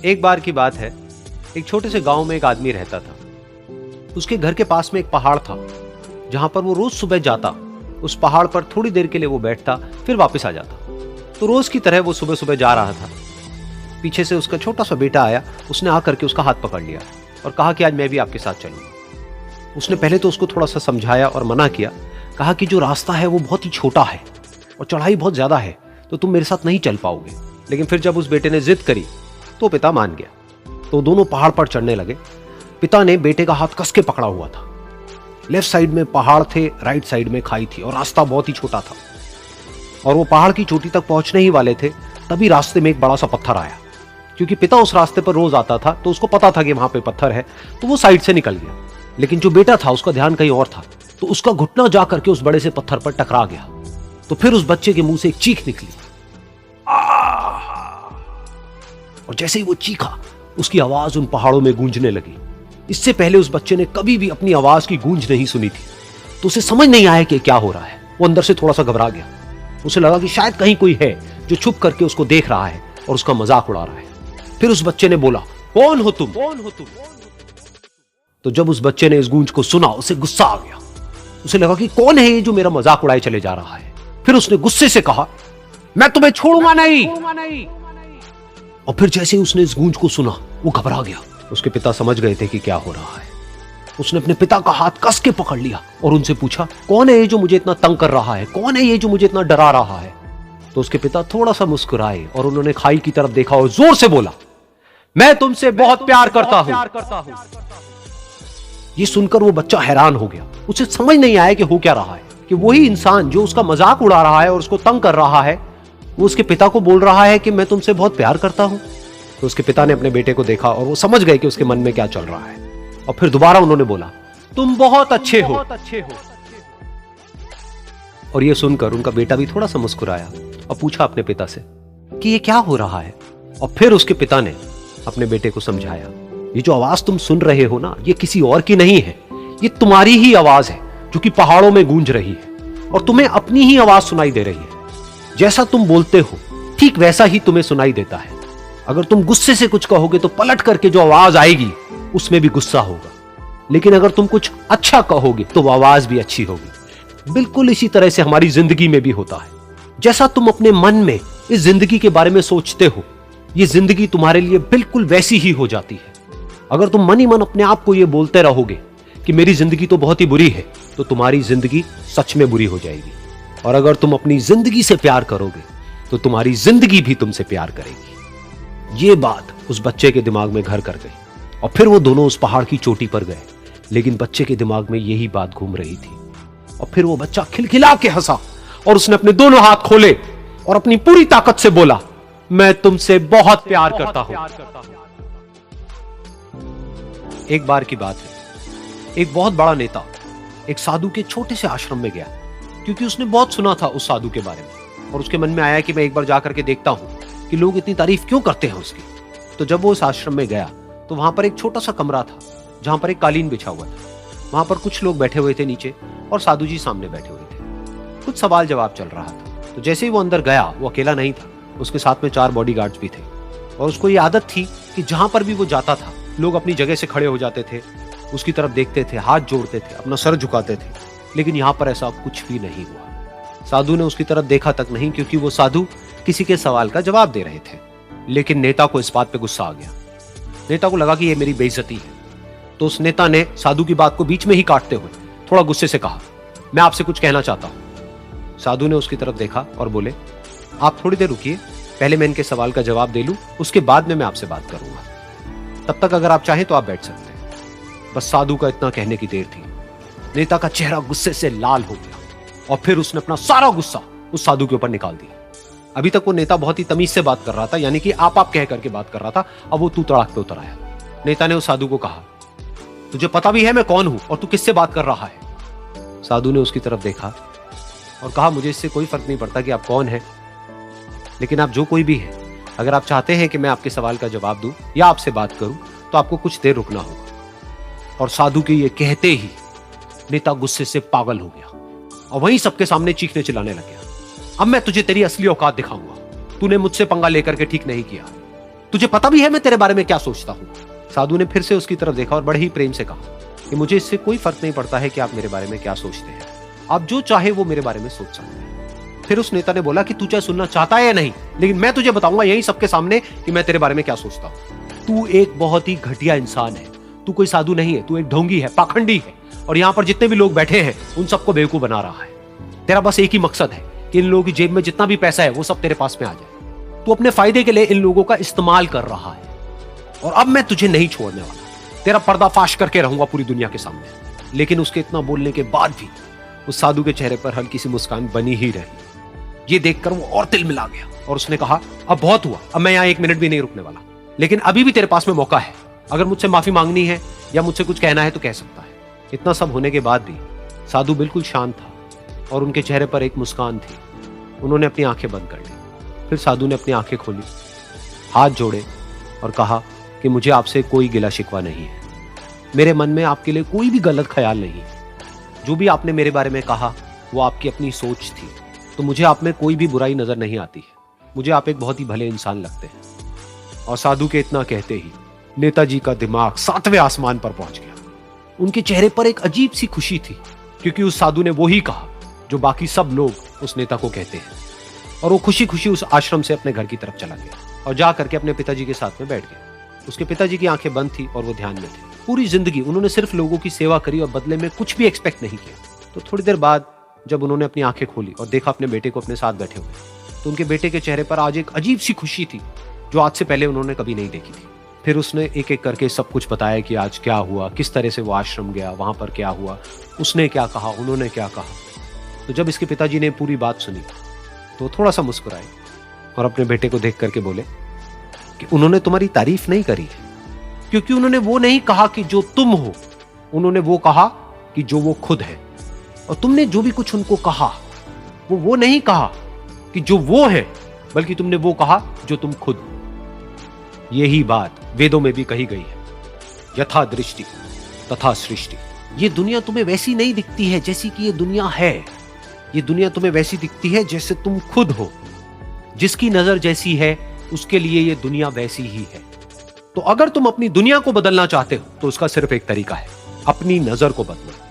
एक बार की बात है, एक छोटे से गांव में एक आदमी रहता था। उसके घर के पास में एक पहाड़ था, जहां पर वो रोज सुबह जाता। उस पहाड़ पर थोड़ी देर के लिए वो बैठता, फिर वापस आ जाता। तो रोज की तरह वो सुबह सुबह जा रहा था। पीछे से उसका छोटा सा बेटा आया। उसने आकर के उसका हाथ पकड़ लिया और कहा कि आज मैं भी आपके साथ चलूंगा। उसने पहले तो उसको थोड़ा सा समझाया और मना किया। कहा कि जो रास्ता है वो बहुत ही छोटा है और चढ़ाई बहुत ज्यादा है, तो तुम मेरे साथ नहीं चल पाओगे। लेकिन फिर जब उस बेटे ने जिद करी तो पिता मान गया। तो दोनों पहाड़ पर चढ़ने लगे। पिता ने बेटे का हाथ कस के पकड़ा हुआ था। लेफ्ट साइड में पहाड़ थे, राइट साइड में खाई थी और रास्ता बहुत ही छोटा था। और वो पहाड़ की चोटी तक पहुंचने ही वाले थे, तभी रास्ते में एक बड़ा सा पत्थर आया। क्योंकि पिता उस रास्ते पर रोज आता था, तो उसको पता था कि वहां पे पत्थर है, तो वो साइड से निकल गया। लेकिन जो बेटा था उसका ध्यान कहीं और था, तो उसका घुटना जा करके उस बड़े से पत्थर पर टकरा गया। तो फिर उस बच्चे के मुंह से एक चीख निकली। और जैसे ही वो चीखा, उसकी आवाज उन पहाड़ों में गूंजने लगी। इससे पहले उस बच्चे ने कभी भी अपनी आवाज की गूंज नहीं सुनी थी, तो उसे समझ नहीं आया कि क्या हो रहा है। वो अंदर से थोड़ा सा घबरा गया। उसे लगा कि शायद कहीं कोई है जो छुप करके उसको देख रहा है और उसका मजाक उड़ा रहा है। फिर उस बच्चे ने बोला, कौन हो तुम? तो जब उस बच्चे ने इस गूंज को सुना, उसे गुस्सा आ गया। उसे लगा कि कौन है ये जो मेरा मजाक उड़ाए चले जा रहा है। फिर उसने गुस्से से कहा, मैं तुम्हें छोड़ूंगा नहीं। और फिर जैसे ही उसने इस गूंज को सुना, वो घबरा गया। उसके पिता समझ गए थे कि क्या हो रहा है। उसने अपने पिता का हाथ कस के पकड़ लिया और उनसे पूछा, कौन है ये जो मुझे इतना तंग कर रहा है? कौन है ये जो मुझे इतना डरा रहा है? तो उसके पिता थोड़ा सा मुस्कुराए और उन्होंने खाई की तरफ देखा और जोर से बोला, मैं तुमसे बहुत प्यार करता हूं। ये सुनकर वो बच्चा हैरान हो गया। उसे समझ नहीं आया कि हो क्या रहा है, कि वही इंसान जो उसका मजाक उड़ा रहा है और उसको तंग कर रहा है, वो उसके पिता को बोल रहा है कि मैं तुमसे बहुत प्यार करता हूं। तो उसके पिता ने अपने बेटे को देखा और वो समझ गए कि उसके मन में क्या चल रहा है। और फिर दोबारा उन्होंने बोला, तुम बहुत अच्छे हो। और ये सुनकर उनका बेटा भी थोड़ा सा मुस्कुराया और पूछा अपने पिता से कि ये क्या हो रहा है। और फिर उसके पिता ने अपने बेटे को समझाया, ये जो आवाज तुम सुन रहे हो ना, ये किसी और की नहीं है, ये तुम्हारी ही आवाज है जो कि पहाड़ों में गूंज रही है और तुम्हें अपनी ही आवाज सुनाई दे रही है। जैसा तुम बोलते हो ठीक वैसा ही तुम्हें सुनाई देता है। अगर तुम गुस्से से कुछ कहोगे तो पलट करके जो आवाज आएगी उसमें भी गुस्सा होगा, लेकिन अगर तुम कुछ अच्छा कहोगे तो वो आवाज भी अच्छी होगी। बिल्कुल इसी तरह से हमारी जिंदगी में भी होता है। जैसा तुम अपने मन में इस जिंदगी के बारे में सोचते हो, ये जिंदगी तुम्हारे लिए बिल्कुल वैसी ही हो जाती है। अगर तुम मन ही मन अपने आप को ये बोलते रहोगे कि मेरी जिंदगी तो बहुत ही बुरी है, तो तुम्हारी जिंदगी सच में बुरी हो जाएगी। और अगर तुम अपनी जिंदगी से प्यार करोगे तो तुम्हारी जिंदगी भी तुमसे प्यार करेगी। ये बात उस बच्चे के दिमाग में घर कर गई और फिर वो दोनों उस पहाड़ की चोटी पर गए। लेकिन बच्चे के दिमाग में यही बात घूम रही थी। और फिर वो बच्चा खिलखिला के हंसा और उसने अपने दोनों हाथ खोले और अपनी पूरी ताकत से बोला, मैं तुमसे बहुत प्यार करता हूं। एक बार की बात है, एक बहुत बड़ा नेता एक साधु के छोटे से आश्रम में गया, क्योंकि उसने बहुत सुना था उस साधु के बारे में और उसके मन में आया कि मैं एक बार जाकर के देखता हूं कि लोग इतनी तारीफ क्यों करते हैं उसकी। तो जब वो उस आश्रम में गया तो वहां पर एक छोटा सा कमरा था, जहां पर एक कालीन बिछा हुआ था। वहां पर कुछ लोग बैठे हुए थे नीचे और साधु जी सामने बैठे हुए थे। कुछ सवाल जवाब चल रहा था। तो जैसे ही वो अंदर गया, वो अकेला नहीं था, उसके साथ में 4 बॉडीगार्ड्स भी थे। और उसको ये आदत थी कि जहां पर भी वो जाता था, लोग अपनी जगह से खड़े हो जाते थे, उसकी तरफ देखते थे, हाथ जोड़ते थे, अपना सर झुकाते थे। लेकिन यहां पर ऐसा कुछ भी नहीं हुआ। साधु ने उसकी तरफ देखा तक नहीं, क्योंकि वो साधु किसी के सवाल का जवाब दे रहे थे। लेकिन नेता को इस बात पे गुस्सा आ गया। नेता को लगा कि ये मेरी बेइज्जती है। तो उस नेता ने साधु की बात को बीच में ही काटते हुए थोड़ा गुस्से से कहा, मैं आपसे कुछ कहना चाहता हूं। साधु ने उसकी तरफ देखा और बोले, आप थोड़ी देर रुकिए, पहले मैं इनके सवाल का जवाब दे लूं, उसके बाद में मैं आपसे बात करूंगा। तब तक अगर आप चाहें तो आप बैठ सकते हैं। बस साधु का इतना कहने की देर थी। नेता का चेहरा गुस्से से लाल हो गया और फिर उसने अपना सारा गुस्सा उस साधु के ऊपर निकाल दिया। अभी तक वो नेता बहुत ही तमीज से बात कर रहा था, यानी कि आप कह करके बात कर रहा था। अब वो तू तड़ाक पे उतर आया। नेता ने उस साधु को कहा, तुझे पता भी है मैं कौन हूं और तू किससे बात कर रहा है? साधु ने उसकी तरफ देखा और कहा, मुझे इससे कोई फर्क नहीं पड़ता कि आप कौन हैं, लेकिन आप जो कोई भी है, अगर आप चाहते हैं कि मैं आपके सवाल का जवाब दूं या आपसे बात करूं तो आपको कुछ देर रुकना होगा। और साधु के ये कहते ही नेता गुस्से से पागल हो गया और वहीं सबके सामने चीखने चिल्लाने लग गया, अब मैं तुझे तेरी असली औकात दिखाऊंगा, तूने मुझसे पंगा लेकर के ठीक नहीं किया। तुझे पता भी है मैं तेरे बारे में क्या सोचता हूँ? साधु ने फिर से उसकी तरफ देखा और बड़े ही प्रेम से कहा कि मुझे इससे कोई फर्क नहीं पड़ता है कि आप मेरे बारे में क्या सोचते हैं। आप जो चाहे वो मेरे बारे में सोच सकते हैं। फिर उस नेता ने बोला कि तू चाहे सुनना चाहता है या नहीं, लेकिन मैं तुझे बताऊंगा यही सबके सामने कि मैं तेरे बारे में क्या सोचता हूँ। तू एक बहुत ही घटिया इंसान है। तू कोई साधु नहीं है, तू एक ढोंगी है, पाखंडी है, और यहाँ पर जितने भी लोग बैठे हैं उन सबको बेवकूफ बना रहा है। तेरा बस एक ही मकसद है कि इन लोगों की जेब में जितना भी पैसा है वो सब तेरे पास में आ जाए। तू अपने फायदे के लिए इन लोगों का इस्तेमाल कर रहा है, और अब मैं तुझे नहीं छोड़ने वाला। तेरा पर्दाफाश करके रहूंगा पूरी दुनिया के सामने। लेकिन उसके इतना बोलने के बाद भी उस साधु के चेहरे पर हल्की सी मुस्कान बनी ही रही। ये देखकर वो और तिल मिला गया और उसने कहा, अब बहुत हुआ, अब मैं यहाँ एक मिनट भी नहीं रुकने वाला। लेकिन अभी भी तेरे पास में मौका है। अगर मुझसे माफी मांगनी है या मुझसे कुछ कहना है तो कह सकता है। इतना सब होने के बाद भी साधु बिल्कुल शांत था और उनके चेहरे पर एक मुस्कान थी। उन्होंने अपनी आंखें बंद कर ली। फिर साधु ने अपनी आंखें खोली, हाथ जोड़े और कहा कि मुझे आपसे कोई गिला शिकवा नहीं है। मेरे मन में आपके लिए कोई भी गलत ख्याल नहीं है। जो भी आपने मेरे बारे में कहा वो आपकी अपनी सोच थी, तो मुझे आप में कोई भी बुराई नजर नहीं आती है। मुझे आप एक बहुत ही भले इंसान लगते हैं। और साधु के इतना कहते ही नेताजी का दिमाग 7वें आसमान पर पहुंच गया। उनके चेहरे पर एक अजीब सी खुशी थी, क्योंकि उस साधु ने वो ही कहा जो बाकी सब लोग उस नेता को कहते हैं। और वो खुशी खुशी उस आश्रम से अपने घर की तरफ चला गया और जा करके अपने पिताजी के साथ में बैठ गया। उसके पिताजी की आंखें बंद थी और वो ध्यान में थे। पूरी जिंदगी उन्होंने सिर्फ लोगों की सेवा करी और बदले में कुछ भी एक्सपेक्ट नहीं किया। तो थोड़ी देर बाद जब उन्होंने अपनी आंखें खोली और देखा अपने बेटे को अपने साथ बैठे हुए, तो उनके बेटे के चेहरे पर आज एक अजीब सी खुशी थी जो आज से पहले उन्होंने कभी नहीं देखी थी। फिर उसने एक एक करके सब कुछ बताया कि आज क्या हुआ, किस तरह से वो आश्रम गया, वहां पर क्या हुआ, उसने क्या कहा, उन्होंने क्या कहा। तो जब इसके पिताजी ने पूरी बात सुनी तो थोड़ा सा मुस्कुराए और अपने बेटे को देख करके बोले कि उन्होंने तुम्हारी तारीफ नहीं करी है, क्योंकि उन्होंने वो नहीं कहा कि जो तुम हो, उन्होंने वो कहा कि जो वो खुद है। और तुमने जो भी कुछ उनको कहा वो नहीं कहा कि जो वो है, बल्कि तुमने वो कहा जो तुम खुद हो। यही बात वेदों में भी कही गई है, यथा दृष्टि तथा सृष्टि। ये दुनिया तुम्हें वैसी नहीं दिखती है जैसी कि ये दुनिया है। ये दुनिया तुम्हें वैसी दिखती है जैसे तुम खुद हो। जिसकी नजर जैसी है उसके लिए ये दुनिया वैसी ही है। तो अगर तुम अपनी दुनिया को बदलना चाहते हो तो उसका सिर्फ एक तरीका है, अपनी नजर को बदलो।